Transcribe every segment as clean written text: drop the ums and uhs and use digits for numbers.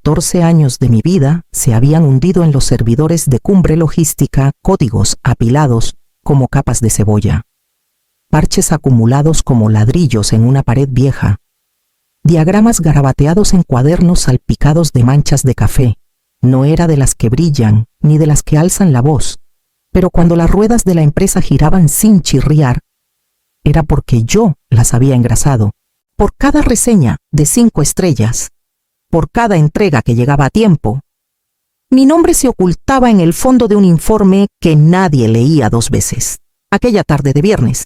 14 años de mi vida se habían hundido en los servidores de Cumbre Logística, códigos apilados como capas de cebolla, parches acumulados como ladrillos en una pared vieja, diagramas garabateados en cuadernos salpicados de manchas de café. No era de las que brillan ni de las que alzan la voz, pero cuando las ruedas de la empresa giraban sin chirriar, era porque yo las había engrasado. Por cada reseña de 5 estrellas, por cada entrega que llegaba a tiempo, mi nombre se ocultaba en el fondo de un informe que nadie leía 2 veces, aquella tarde de viernes,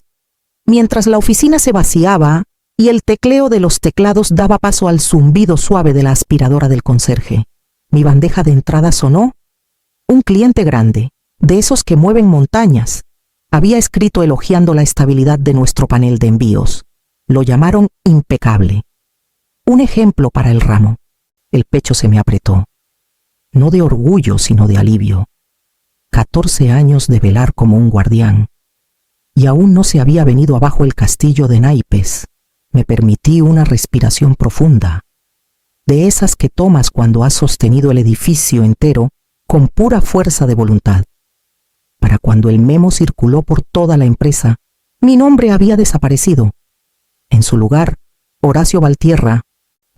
mientras la oficina se vaciaba y el tecleo de los teclados daba paso al zumbido suave de la aspiradora del conserje. Mi bandeja de entrada sonó. Un cliente grande, de esos que mueven montañas, había escrito elogiando la estabilidad de nuestro panel de envíos. Lo llamaron impecable. Un ejemplo para el ramo. El pecho se me apretó. No de orgullo, sino de alivio. 14 años de velar como un guardián. Y aún no se había venido abajo el castillo de naipes. Me permití una respiración profunda, de esas que tomas cuando has sostenido el edificio entero con pura fuerza de voluntad. Para cuando el memo circuló por toda la empresa, mi nombre había desaparecido. En su lugar, Horacio Valtierra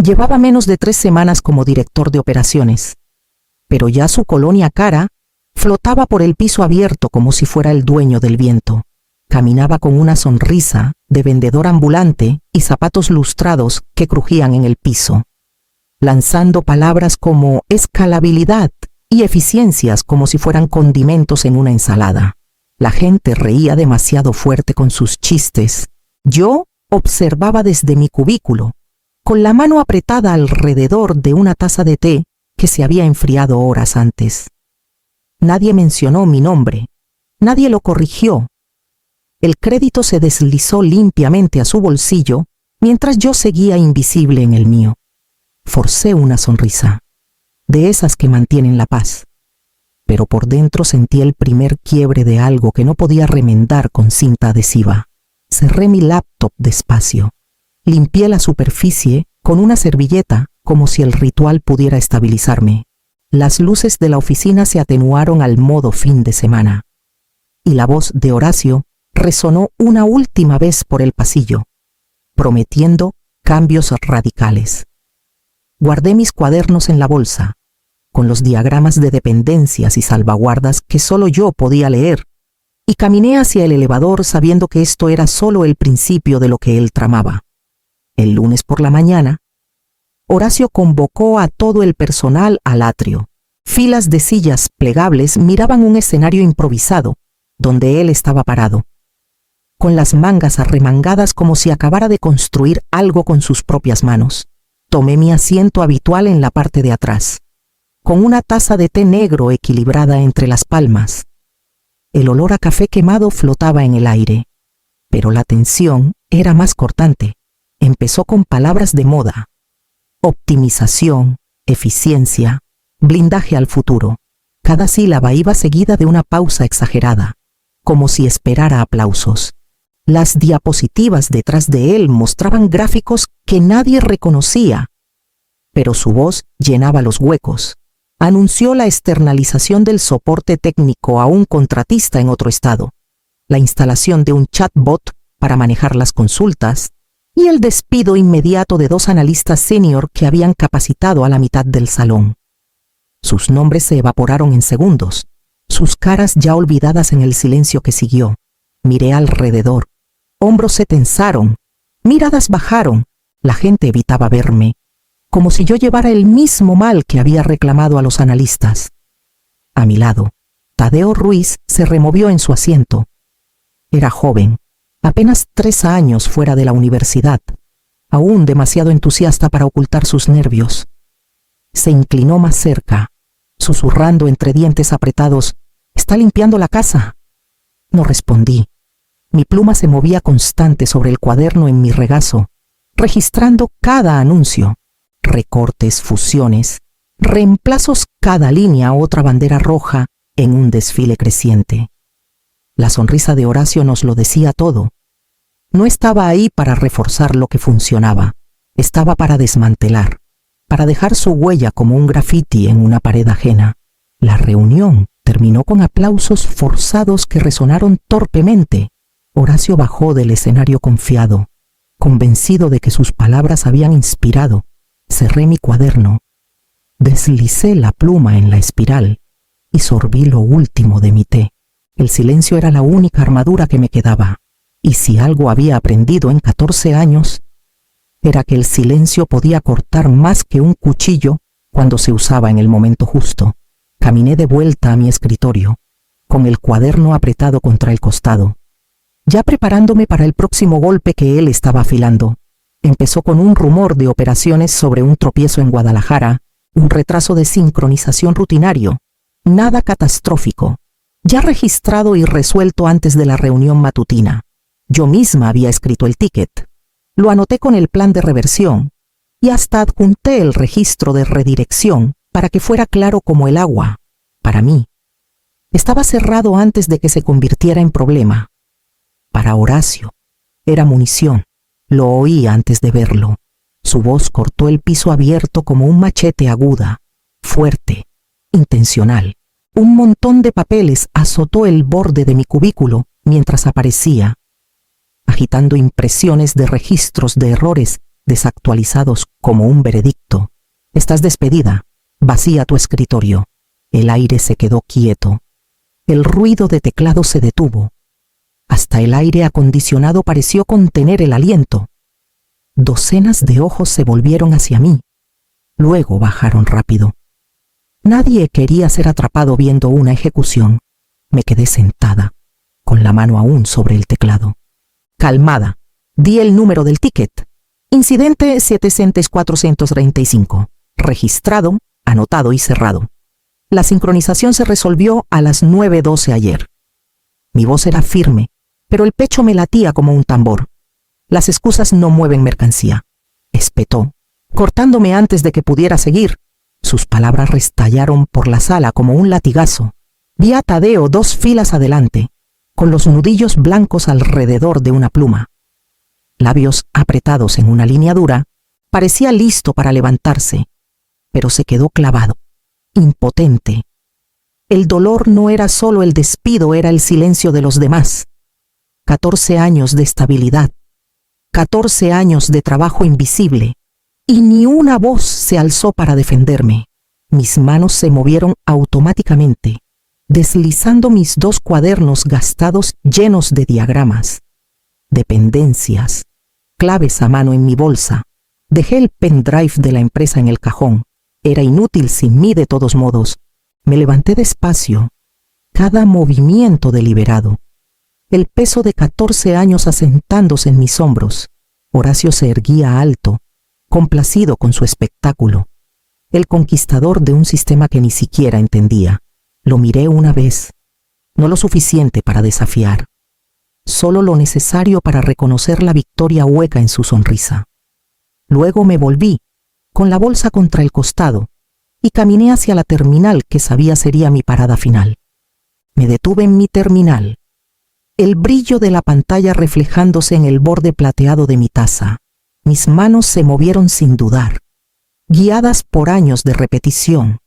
llevaba menos de 3 semanas como director de operaciones, pero ya su colonia cara flotaba por el piso abierto como si fuera el dueño del viento. Caminaba con una sonrisa de vendedor ambulante y zapatos lustrados que crujían en el piso, lanzando palabras como escalabilidad y eficiencias como si fueran condimentos en una ensalada. La gente reía demasiado fuerte con sus chistes. Yo observaba desde mi cubículo, con la mano apretada alrededor de una taza de té que se había enfriado horas antes. Nadie mencionó mi nombre, nadie lo corrigió. El crédito se deslizó limpiamente a su bolsillo mientras yo seguía invisible en el mío. Forcé una sonrisa, de esas que mantienen la paz, pero por dentro sentí el primer quiebre de algo que no podía remendar con cinta adhesiva. Cerré mi laptop despacio, limpié la superficie con una servilleta como si el ritual pudiera estabilizarme. Las luces de la oficina se atenuaron al modo fin de semana, y la voz de Horacio resonó una última vez por el pasillo, prometiendo cambios radicales. Guardé mis cuadernos en la bolsa, con los diagramas de dependencias y salvaguardas que solo yo podía leer, y caminé hacia el elevador sabiendo que esto era solo el principio de lo que él tramaba. El lunes por la mañana, Horacio convocó a todo el personal al atrio. Filas de sillas plegables miraban un escenario improvisado, donde él estaba parado, con las mangas arremangadas como si acabara de construir algo con sus propias manos. Tomé mi asiento habitual en la parte de atrás, con una taza de té negro equilibrada entre las palmas. El olor a café quemado flotaba en el aire, pero la tensión era más cortante. Empezó con palabras de moda: optimización, eficiencia, blindaje al futuro. Cada sílaba iba seguida de una pausa exagerada, como si esperara aplausos. Las diapositivas detrás de él mostraban gráficos que nadie reconocía, pero su voz llenaba los huecos. Anunció la externalización del soporte técnico a un contratista en otro estado, la instalación de un chatbot para manejar las consultas y el despido inmediato de 2 analistas senior que habían capacitado a la mitad del salón. Sus nombres se evaporaron en segundos, sus caras ya olvidadas en el silencio que siguió. Miré alrededor. Hombros se tensaron, miradas bajaron. La gente evitaba verme, como si yo llevara el mismo mal que había reclamado a los analistas. A mi lado, Tadeo Ruiz se removió en su asiento. Era joven, apenas 3 años fuera de la universidad, aún demasiado entusiasta para ocultar sus nervios. Se inclinó más cerca, susurrando entre dientes apretados: «¿Está limpiando la casa?». No respondí. Mi pluma se movía constante sobre el cuaderno en mi regazo, registrando cada anuncio, recortes, fusiones, reemplazos, cada línea a otra bandera roja en un desfile creciente. La sonrisa de Horacio nos lo decía todo. No estaba ahí para reforzar lo que funcionaba, estaba para desmantelar, para dejar su huella como un grafiti en una pared ajena. La reunión terminó con aplausos forzados que resonaron torpemente. Horacio bajó del escenario confiado, convencido de que sus palabras habían inspirado. Cerré mi cuaderno, deslicé la pluma en la espiral y sorbí lo último de mi té. El silencio era la única armadura que me quedaba, y si algo había aprendido en 14 años, era que el silencio podía cortar más que un cuchillo cuando se usaba en el momento justo. Caminé de vuelta a mi escritorio, con el cuaderno apretado contra el costado, ya preparándome para el próximo golpe que él estaba afilando. Empezó con un rumor de operaciones sobre un tropiezo en Guadalajara, un retraso de sincronización rutinario, nada catastrófico, ya registrado y resuelto antes de la reunión matutina. Yo misma había escrito el ticket, lo anoté con el plan de reversión y hasta adjunté el registro de redirección para que fuera claro como el agua. Para mí, estaba cerrado antes de que se convirtiera en problema. Para Horacio, era munición. Lo oí antes de verlo. Su voz cortó el piso abierto como un machete aguda, fuerte, intencional. Un montón de papeles azotó el borde de mi cubículo mientras aparecía, agitando impresiones de registros de errores desactualizados como un veredicto. Estás despedida. Vacía tu escritorio. El aire se quedó quieto. El ruido de teclado se detuvo. Hasta el aire acondicionado pareció contener el aliento. Docenas de ojos se volvieron hacia mí. Luego bajaron rápido. Nadie quería ser atrapado viendo una ejecución. Me quedé sentada, con la mano aún sobre el teclado. Calmada, di el número del ticket. Incidente 700-435. Registrado, anotado y cerrado. La sincronización se resolvió a las 9:12 ayer. Mi voz era firme, pero el pecho me latía como un tambor. Las excusas no mueven mercancía. Espetó, cortándome antes de que pudiera seguir. Sus palabras restallaron por la sala como un latigazo. Vi a Tadeo 2 filas adelante, con los nudillos blancos alrededor de una pluma. Labios apretados en una línea dura, parecía listo para levantarse, pero se quedó clavado, impotente. El dolor no era solo el despido, era el silencio de los demás. 14 años de estabilidad, 14 años de trabajo invisible, y ni una voz se alzó para defenderme. Mis manos se movieron automáticamente, deslizando mis 2 cuadernos gastados llenos de diagramas, dependencias, claves a mano en mi bolsa. Dejé el pendrive de la empresa en el cajón. Era inútil sin mí de todos modos. Me levanté despacio, cada movimiento deliberado. El peso de 14 años asentándose en mis hombros. Horacio se erguía alto, complacido con su espectáculo. El conquistador de un sistema que ni siquiera entendía. Lo miré una vez, no lo suficiente para desafiar, solo lo necesario para reconocer la victoria hueca en su sonrisa. Luego me volví, con la bolsa contra el costado, y caminé hacia la terminal que sabía sería mi parada final. Me detuve en mi terminal, el brillo de la pantalla reflejándose en el borde plateado de mi taza. Mis manos se movieron sin dudar, guiadas por años de repetición.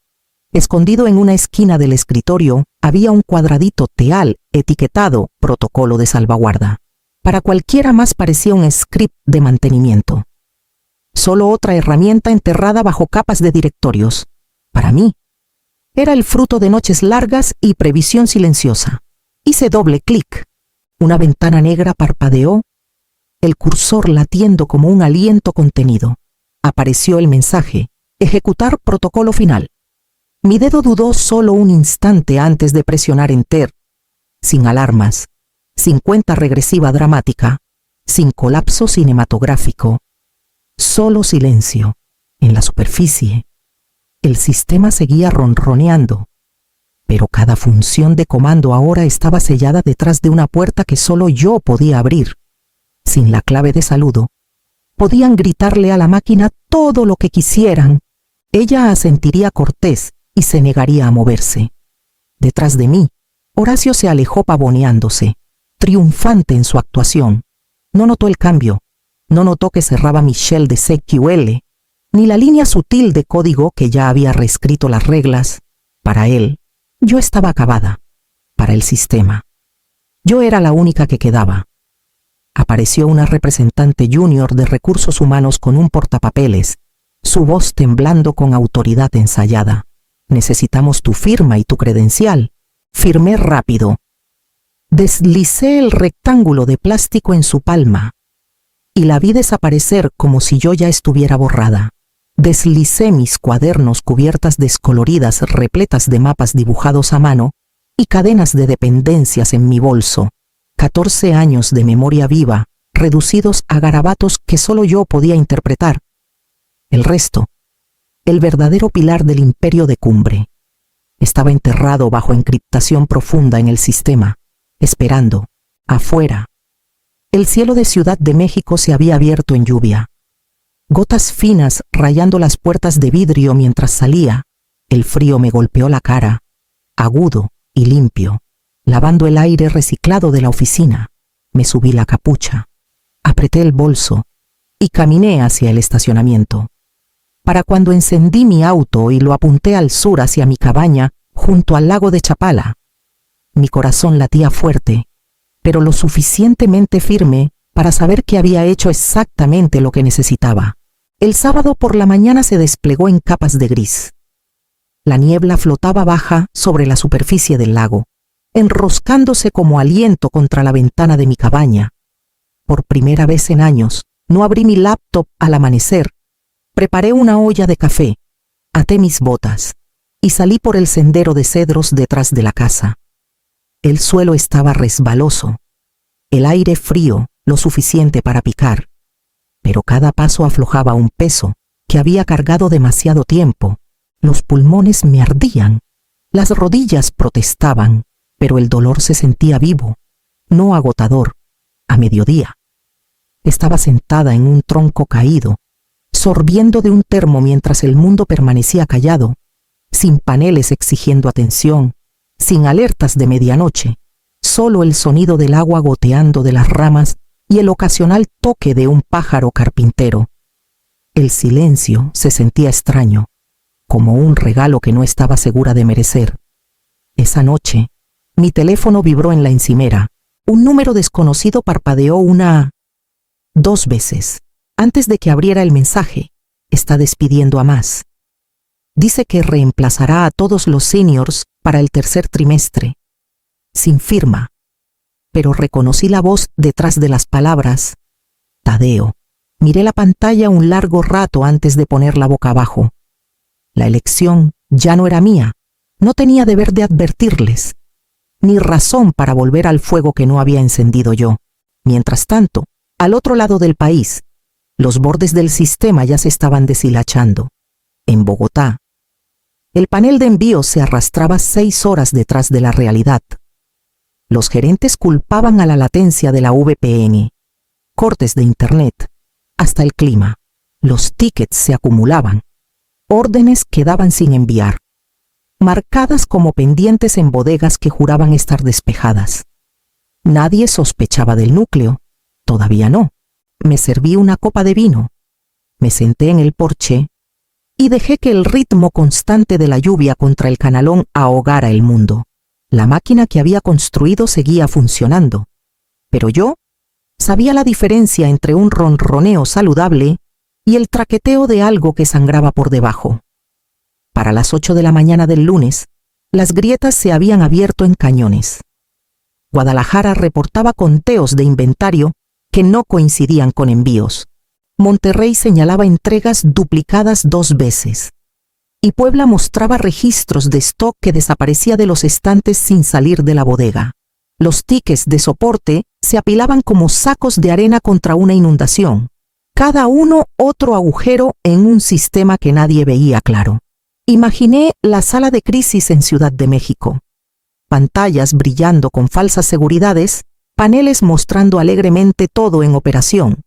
Escondido en una esquina del escritorio había un cuadradito teal etiquetado protocolo de salvaguarda. Para cualquiera más parecía un script de mantenimiento. Solo otra herramienta enterrada bajo capas de directorios. Para mí, era el fruto de noches largas y previsión silenciosa. Hice doble clic. Una ventana negra parpadeó, el cursor latiendo como un aliento contenido. Apareció el mensaje: ejecutar protocolo final. Mi dedo dudó solo un instante antes de presionar Enter. Sin alarmas, sin cuenta regresiva dramática, sin colapso cinematográfico. Solo silencio. En la superficie, el sistema seguía ronroneando, pero cada función de comando ahora estaba sellada detrás de una puerta que solo yo podía abrir. Sin la clave de saludo, podían gritarle a la máquina todo lo que quisieran. Ella asentiría cortés y se negaría a moverse. Detrás de mí, Horacio se alejó pavoneándose, triunfante en su actuación. No notó el cambio, no notó que cerraba mi shell de SQL, ni la línea sutil de código que ya había reescrito las reglas. Para él, yo estaba acabada. Para el sistema, yo era la única que quedaba. Apareció una representante junior de recursos humanos con un portapapeles, su voz temblando con autoridad ensayada. Necesitamos tu firma y tu credencial. Firmé rápido. Deslicé el rectángulo de plástico en su palma y la vi desaparecer como si yo ya estuviera borrada. Deslicé mis cuadernos cubiertas descoloridas repletas de mapas dibujados a mano y cadenas de dependencias en mi bolso. 14 años de memoria viva, reducidos a garabatos que solo yo podía interpretar. El resto, el verdadero pilar del imperio de Cumbre, estaba enterrado bajo encriptación profunda en el sistema, esperando, afuera. El cielo de Ciudad de México se había abierto en lluvia. Gotas finas rayando las puertas de vidrio mientras salía. El frío me golpeó la cara, agudo y limpio, lavando el aire reciclado de la oficina. Me subí la capucha, apreté el bolso y caminé hacia el estacionamiento. Para cuando encendí mi auto y lo apunté al sur hacia mi cabaña junto al lago de Chapala, mi corazón latía fuerte, pero lo suficientemente firme para saber que había hecho exactamente lo que necesitaba. El sábado por la mañana se desplegó en capas de gris. La niebla flotaba baja sobre la superficie del lago, enroscándose como aliento contra la ventana de mi cabaña. Por primera vez en años, no abrí mi laptop al amanecer. Preparé una olla de café, até mis botas y salí por el sendero de cedros detrás de la casa. El suelo estaba resbaloso, el aire frío lo suficiente para picar, pero cada paso aflojaba un peso que había cargado demasiado tiempo. Los pulmones me ardían, las rodillas protestaban, pero el dolor se sentía vivo, no agotador. A mediodía, estaba sentada en un tronco caído, sorbiendo de un termo mientras el mundo permanecía callado, sin paneles exigiendo atención, sin alertas de medianoche, solo el sonido del agua goteando de las ramas y el ocasional toque de un pájaro carpintero. El silencio se sentía extraño, como un regalo que no estaba segura de merecer. Esa noche, mi teléfono vibró en la encimera. Un número desconocido parpadeó 2 veces. Antes de que abriera el mensaje, está despidiendo a más. Dice que reemplazará a todos los seniors para el tercer trimestre. Sin firma. Pero reconocí la voz detrás de las palabras. Tadeo. Miré la pantalla un largo rato antes de ponerla boca abajo. La elección ya no era mía. No tenía deber de advertirles, ni razón para volver al fuego que no había encendido yo. Mientras tanto, al otro lado del país, los bordes del sistema ya se estaban deshilachando. En Bogotá, el panel de envío se arrastraba 6 horas detrás de la realidad. Los gerentes culpaban a la latencia de la VPN, cortes de internet, hasta el clima. Los tickets se acumulaban, órdenes quedaban sin enviar, marcadas como pendientes en bodegas que juraban estar despejadas. Nadie sospechaba del núcleo, todavía no. Me serví una copa de vino, me senté en el porche y dejé que el ritmo constante de la lluvia contra el canalón ahogara el mundo. La máquina que había construido seguía funcionando, pero yo sabía la diferencia entre un ronroneo saludable y el traqueteo de algo que sangraba por debajo. Para las 8 de la mañana del lunes, las grietas se habían abierto en cañones. Guadalajara reportaba conteos de inventario que no coincidían con envíos. Monterrey señalaba entregas duplicadas 2 veces. Y Puebla mostraba registros de stock que desaparecía de los estantes sin salir de la bodega. Los tickets de soporte se apilaban como sacos de arena contra una inundación. Cada uno otro agujero en un sistema que nadie veía claro. Imaginé la sala de crisis en Ciudad de México. Pantallas brillando con falsas seguridades, paneles mostrando alegremente todo en operación.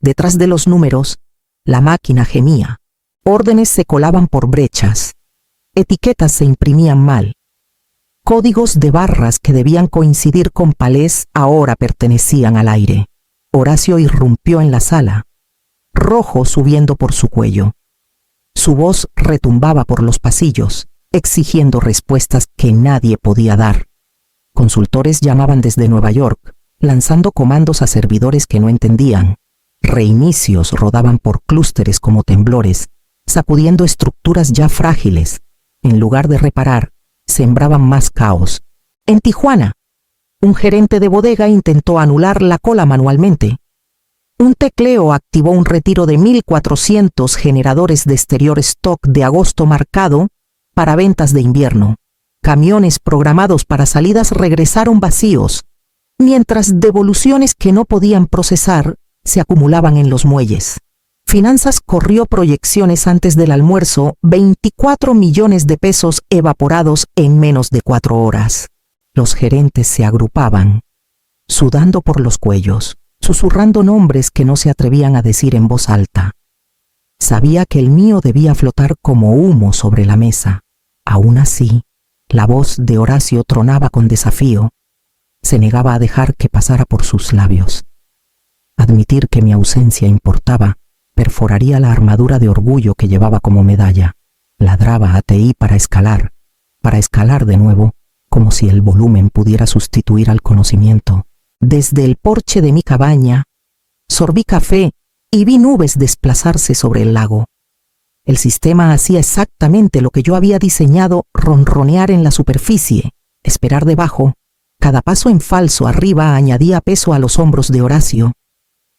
Detrás de los números, la máquina gemía. Órdenes se colaban por brechas. Etiquetas se imprimían mal. Códigos de barras que debían coincidir con palés ahora pertenecían al aire. Horacio irrumpió en la sala, rojo subiendo por su cuello. Su voz retumbaba por los pasillos, exigiendo respuestas que nadie podía dar. Consultores llamaban desde Nueva York, lanzando comandos a servidores que no entendían. Reinicios rodaban por clústeres como temblores, sacudiendo estructuras ya frágiles. En lugar de reparar, sembraban más caos. En Tijuana, un gerente de bodega intentó anular la cola manualmente. Un tecleo activó un retiro de 1.400 generadores de exterior stock de agosto marcado para ventas de invierno. Camiones programados para salidas regresaron vacíos, mientras devoluciones que no podían procesar se acumulaban en los muelles. Finanzas corrió proyecciones antes del almuerzo, 24 millones de pesos evaporados en menos de 4 horas. Los gerentes se agrupaban, sudando por los cuellos, susurrando nombres que no se atrevían a decir en voz alta. Sabía que el mío debía flotar como humo sobre la mesa. Aún así, la voz de Horacio tronaba con desafío. Se negaba a dejar que pasara por sus labios. Admitir que mi ausencia importaba perforaría la armadura de orgullo que llevaba como medalla. Ladraba a TI para escalar de nuevo, como si el volumen pudiera sustituir al conocimiento. Desde el porche de mi cabaña, sorbí café y vi nubes desplazarse sobre el lago. El sistema hacía exactamente lo que yo había diseñado: ronronear en la superficie, esperar debajo. Cada paso en falso arriba añadía peso a los hombros de Horacio,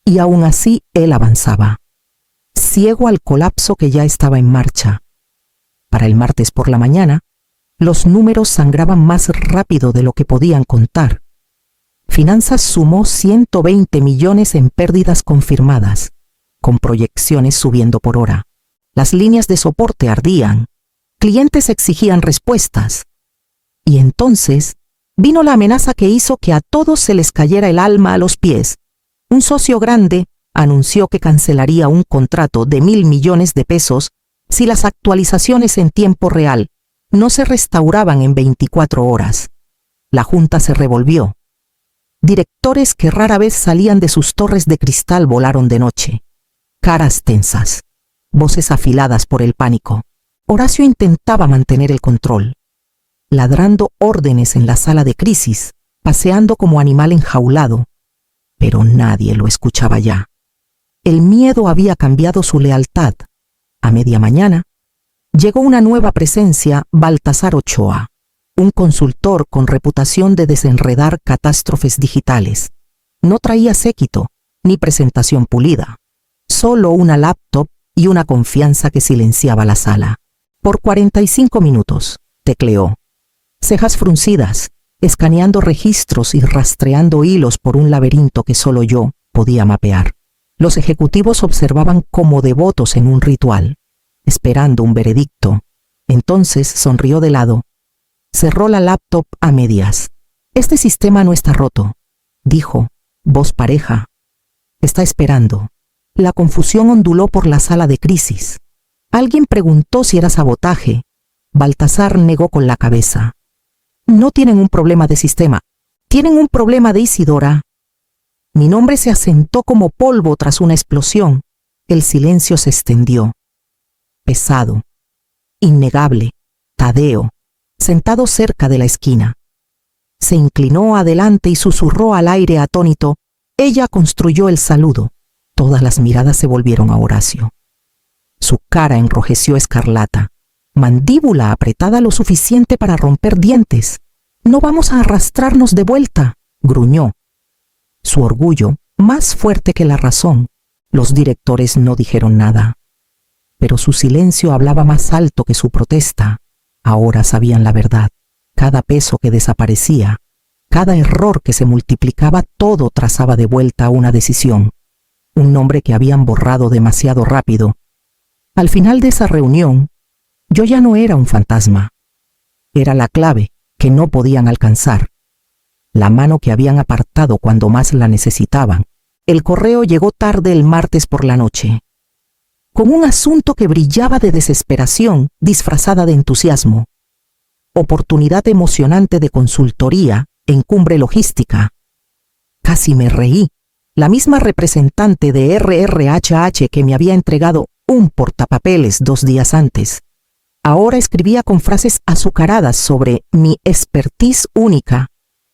y aún así él avanzaba, ciego al colapso que ya estaba en marcha. Para el martes por la mañana, los números sangraban más rápido de lo que podían contar. Finanzas sumó 120 millones en pérdidas confirmadas, con proyecciones subiendo por hora. Las líneas de soporte ardían, clientes exigían respuestas. Y entonces vino la amenaza que hizo que a todos se les cayera el alma a los pies. Un socio grande anunció que cancelaría un contrato de 1.000 millones de pesos si las actualizaciones en tiempo real no se restauraban en 24 horas. La junta se revolvió. Directores que rara vez salían de sus torres de cristal volaron de noche. Caras tensas, voces afiladas por el pánico. Horacio intentaba mantener el control, ladrando órdenes en la sala de crisis, paseando como animal enjaulado, pero nadie lo escuchaba ya. El miedo había cambiado su lealtad. A media mañana, llegó una nueva presencia: Baltasar Ochoa, un consultor con reputación de desenredar catástrofes digitales. No traía séquito, ni presentación pulida, solo una laptop y una confianza que silenciaba la sala. Por 45 minutos, tecleó, cejas fruncidas, escaneando registros y rastreando hilos por un laberinto que solo yo podía mapear. Los ejecutivos observaban como devotos en un ritual, esperando un veredicto. Entonces sonrió de lado. Cerró la laptop a medias. Este sistema no está roto, dijo, voz pareja. Está esperando. La confusión onduló por la sala de crisis. Alguien preguntó si era sabotaje. Baltasar negó con la cabeza. No tienen un problema de sistema, tienen un problema de Isidora. Mi nombre se asentó como polvo tras una explosión. El silencio se extendió. Pesado, innegable, Tadeo, sentado cerca de la esquina. Se inclinó adelante y susurró al aire atónito. Ella construyó el saludo. Todas las miradas se volvieron a Horacio. Su cara enrojeció escarlata, mandíbula apretada lo suficiente para romper dientes. No vamos a arrastrarnos de vuelta, gruñó. Su orgullo, más fuerte que la razón. Los directores no dijeron nada, pero su silencio hablaba más alto que su protesta. Ahora sabían la verdad. Cada peso que desaparecía, cada error que se multiplicaba, todo trazaba de vuelta una decisión. Un nombre que habían borrado demasiado rápido. Al final de esa reunión, yo ya no era un fantasma. Era la clave que no podían alcanzar. La mano que habían apartado cuando más la necesitaban. El correo llegó tarde el martes por la noche, con un asunto que brillaba de desesperación disfrazada de entusiasmo. Oportunidad emocionante de consultoría en Cumbre Logística. Casi me reí. La misma representante de RRHH que me había entregado un portapapeles 2 días antes. Ahora escribía con frases azucaradas sobre mi expertise única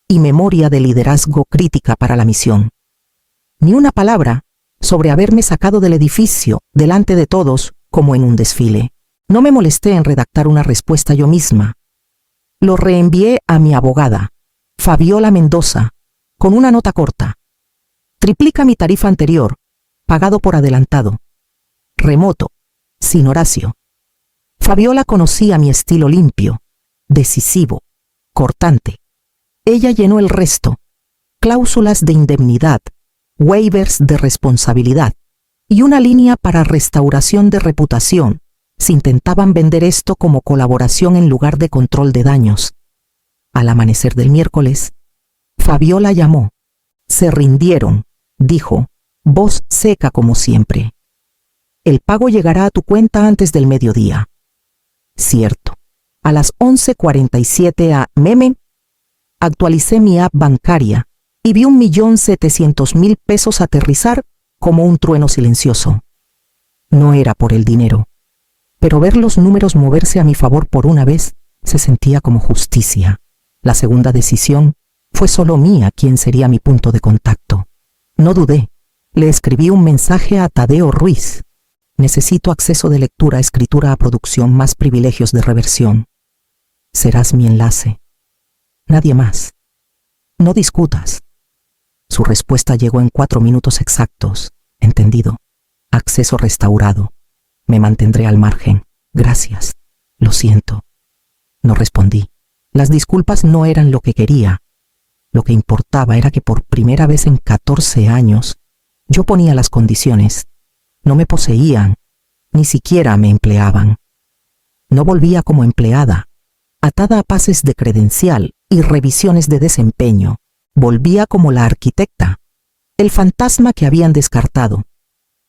y memoria de liderazgo crítica para la misión. Ni una palabra sobre haberme sacado del edificio delante de todos como en un desfile. No me molesté en redactar una respuesta yo misma. Lo reenvié a mi abogada, Fabiola Mendoza, con una nota corta. Triplica mi tarifa anterior, pagado por adelantado. Remoto, sin Horacio. Fabiola conocía mi estilo limpio, decisivo, cortante. Ella llenó el resto, cláusulas de indemnidad, waivers de responsabilidad y una línea para restauración de reputación, si intentaban vender esto como colaboración en lugar de control de daños. Al amanecer del miércoles, Fabiola llamó. Se rindieron, dijo, voz seca como siempre. El pago llegará a tu cuenta antes del mediodía. Cierto. A las 11:47 a.m. actualicé mi app bancaria y vi 1.700.000 pesos aterrizar como un trueno silencioso. No era por el dinero, pero ver los números moverse a mi favor por una vez se sentía como justicia. La segunda decisión fue solo mía quien sería mi punto de contacto. No dudé. Le escribí un mensaje a Tadeo Ruiz. Necesito acceso de lectura, escritura a producción, más privilegios de reversión. Serás mi enlace. Nadie más. No discutas. Su respuesta llegó en 4 minutos exactos. Entendido. Acceso restaurado. Me mantendré al margen. Gracias. Lo siento. No respondí. Las disculpas no eran lo que quería. Lo que importaba era que por primera vez en 14 años, yo ponía las condiciones. No me poseían, ni siquiera me empleaban. No volvía como empleada, atada a pases de credencial y revisiones de desempeño. Volvía como la arquitecta, el fantasma que habían descartado,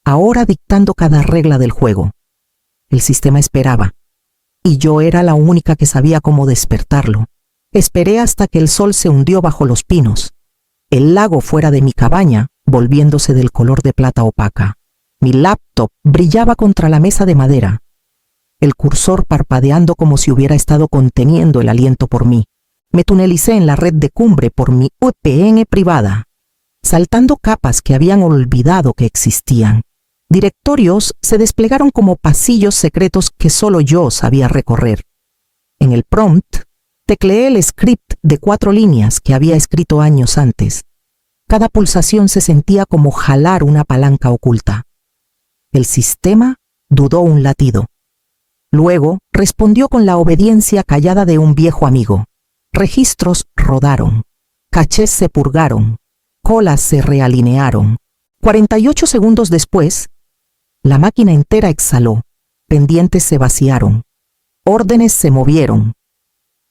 ahora dictando cada regla del juego. El sistema esperaba, y yo era la única que sabía cómo despertarlo. Esperé hasta que el sol se hundió bajo los pinos, el lago fuera de mi cabaña, volviéndose del color de plata opaca. Mi laptop brillaba contra la mesa de madera, el cursor parpadeando como si hubiera estado conteniendo el aliento por mí. Me tunelicé en la red de Cumbre por mi VPN privada, saltando capas que habían olvidado que existían. Directorios se desplegaron como pasillos secretos que solo yo sabía recorrer. En el prompt, tecleé el script de 4 líneas que había escrito años antes. Cada pulsación se sentía como jalar una palanca oculta. El sistema dudó un latido. Luego respondió con la obediencia callada de un viejo amigo. Registros rodaron, cachés se purgaron, colas se realinearon. 48 segundos después, la máquina entera exhaló, pendientes se vaciaron, órdenes se movieron.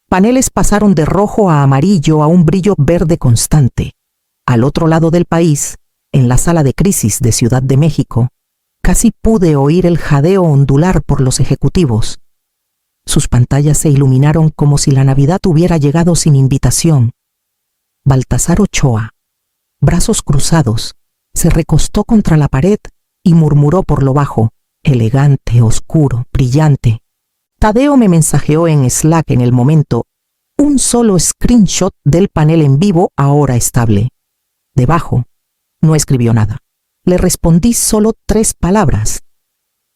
Paneles pasaron de rojo a amarillo a un brillo verde constante. Al otro lado del país, en la sala de crisis de Ciudad de México, casi pude oír el jadeo ondular por los ejecutivos. Sus pantallas se iluminaron como si la Navidad hubiera llegado sin invitación. Baltasar Ochoa, brazos cruzados, se recostó contra la pared y murmuró por lo bajo, elegante, oscuro, brillante. Tadeo me mensajeó en Slack en el momento un solo screenshot del panel en vivo ahora estable. Debajo, no escribió nada. Le respondí solo 3 palabras.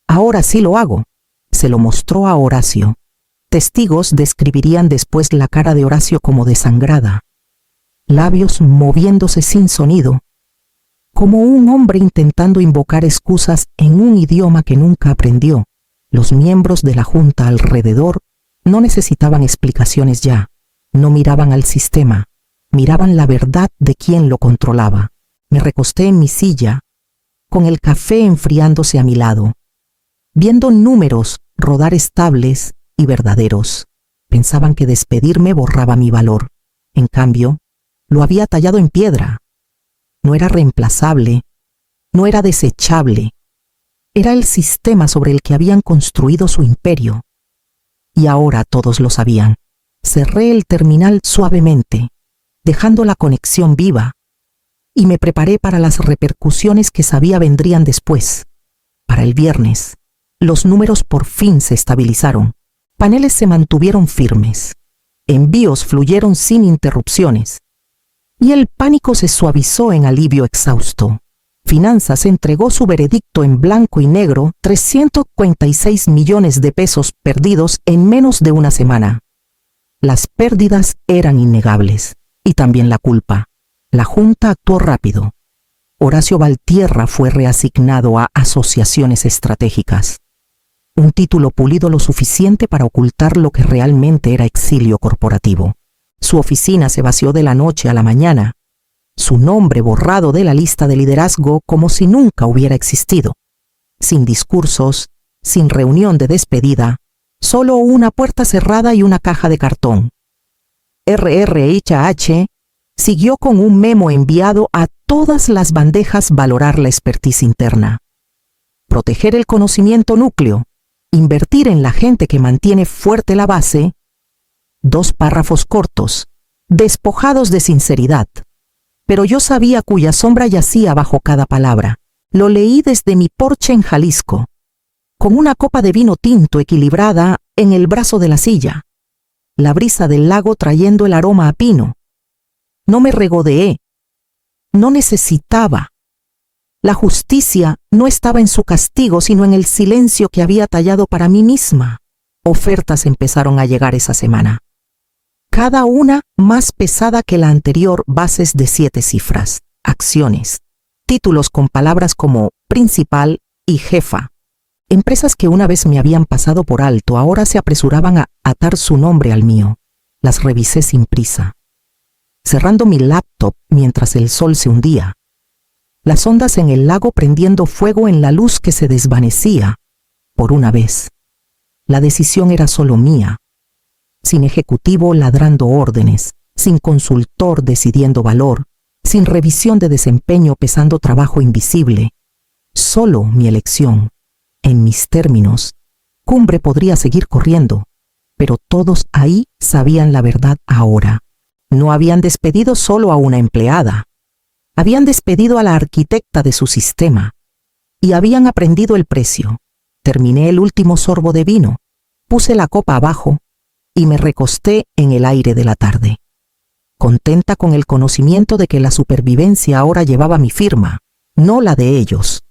Ahora sí lo hago. Se lo mostró a Horacio. Testigos describirían después la cara de Horacio como desangrada. Labios moviéndose sin sonido, como un hombre intentando invocar excusas en un idioma que nunca aprendió. Los miembros de la junta alrededor no necesitaban explicaciones ya. No miraban al sistema, miraban la verdad de quien lo controlaba. Me recosté en mi silla, con el café enfriándose a mi lado, viendo números rodar estables y verdaderos. Pensaban que despedirme borraba mi valor. En cambio, lo había tallado en piedra. No era reemplazable, no era desechable. Era el sistema sobre el que habían construido su imperio. Y ahora todos lo sabían. Cerré el terminal suavemente, dejando la conexión viva, y me preparé para las repercusiones que sabía vendrían después, para el viernes, Los números por fin se estabilizaron. Paneles se mantuvieron firmes. Envíos fluyeron sin interrupciones. Y el pánico se suavizó en alivio exhausto. Finanzas entregó su veredicto en blanco y negro: 356 millones de pesos perdidos en menos de una semana. Las pérdidas eran innegables, y también la culpa. La Junta actuó rápido. Horacio Valtierra fue reasignado a asociaciones estratégicas. Un título pulido lo suficiente para ocultar lo que realmente era exilio corporativo. Su oficina se vació de la noche a la mañana. Su nombre borrado de la lista de liderazgo como si nunca hubiera existido. Sin discursos, sin reunión de despedida, solo una puerta cerrada y una caja de cartón. RRHH siguió con un memo enviado a todas las bandejas: valorar la expertise interna, proteger el conocimiento núcleo, invertir en la gente que mantiene fuerte la base. 2 párrafos cortos, despojados de sinceridad. Pero yo sabía cuya sombra yacía bajo cada palabra. Lo leí desde mi porche en Jalisco, con una copa de vino tinto equilibrada en el brazo de la silla, la brisa del lago trayendo el aroma a pino. No me regodeé. No necesitaba. La justicia no estaba en su castigo, sino en el silencio que había tallado para mí misma. Ofertas empezaron a llegar esa semana. Cada una más pesada que la anterior, bases de 7 cifras, acciones, títulos con palabras como principal y jefa. Empresas que una vez me habían pasado por alto ahora se apresuraban a atar su nombre al mío. Las revisé sin prisa, cerrando mi laptop mientras el sol se hundía. Las ondas en el lago prendiendo fuego en la luz que se desvanecía. Por una vez, la decisión era solo mía. Sin ejecutivo ladrando órdenes, sin consultor decidiendo valor, sin revisión de desempeño pesando trabajo invisible. Solo mi elección. En mis términos, Cumbre podría seguir corriendo, pero todos ahí sabían la verdad ahora. No habían despedido solo a una empleada. Habían despedido a la arquitecta de su sistema. Y habían aprendido el precio. Terminé el último sorbo de vino, puse la copa abajo y me recosté en el aire de la tarde, contenta con el conocimiento de que la supervivencia ahora llevaba mi firma, no la de ellos.